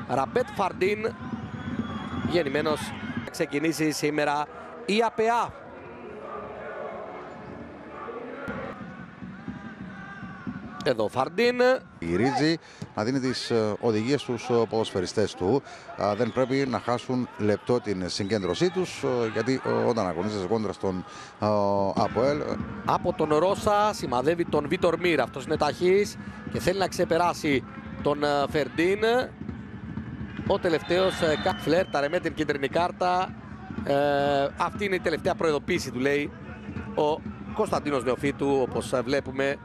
Ραμπέτ Φαρντίν, γεννημένος, ξεκινήσει σήμερα η ΑΠΑ. Εδώ Φαρντίν. Γυρίζει να δίνει τις οδηγίες στους ποδοσφαιριστές του. Δεν πρέπει να χάσουν λεπτό την συγκέντρωσή τους, γιατί όταν αγωνίζεσαι κόντρα στον ΑΠΟΕΛ. Από τον Ρώσα σημαδεύει τον Βίτορ Μίρ. Αυτός είναι ταχύς και θέλει να ξεπεράσει τον Φερντίν. Ο τελευταίος φλέρταρε με την κίτρινη κάρτα. Αυτή είναι η τελευταία προειδοποίηση του, λέει ο Κωνσταντίνος Νεοφύτου, όπως βλέπουμε.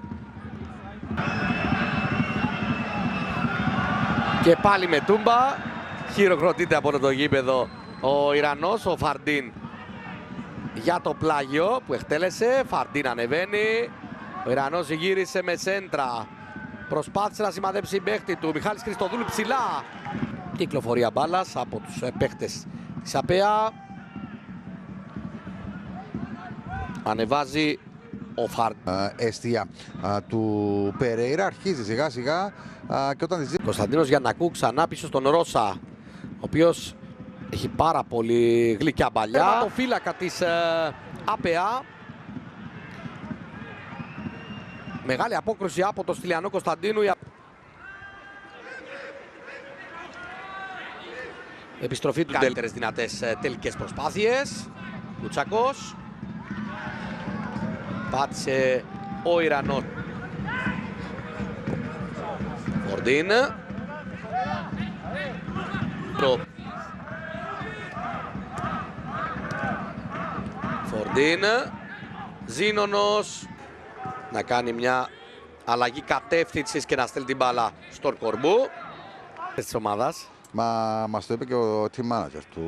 Και πάλι με τούμπα. Χειροκροτείται από το γήπεδο ο Ιρανός, ο Φαρντίν, για το πλάγιο που εκτέλεσε. Φαρντίν ανεβαίνει. Ο Ιρανός γύρισε με σέντρα. Προσπάθησε να σημαδέψει η παίχτη του. Μιχάλης Χριστοδούλου ψηλά. Κυκλοφορία μπάλας από τους παίχτες της ΑΠΑ. Ανεβάζει ο Φαρντίν. Αιστεία του Περέιρα αρχίζει σιγά σιγά και όταν τη Κωνσταντίνος Γιαννακού ξανά πίσω στον Ρώσα, ο οποίος έχει πάρα πολύ γλυκιά παλιά. Το φύλακα της ΑΠΑ. Μεγάλη απόκρουση από τον Στυλιανό Κωνσταντίνου. Επιστροφή του καλύτερες δυνατές τελικές προσπάθειες. Κουτσακός. Πάτησε ο Ιρανός. Φαρντίν. Φαρντίν. Ζήνονος να κάνει μια αλλαγή κατεύθυνσης και να στέλνει την μπάλα στον Κορμπού της ομάδας. μας το είπε και ο team manager του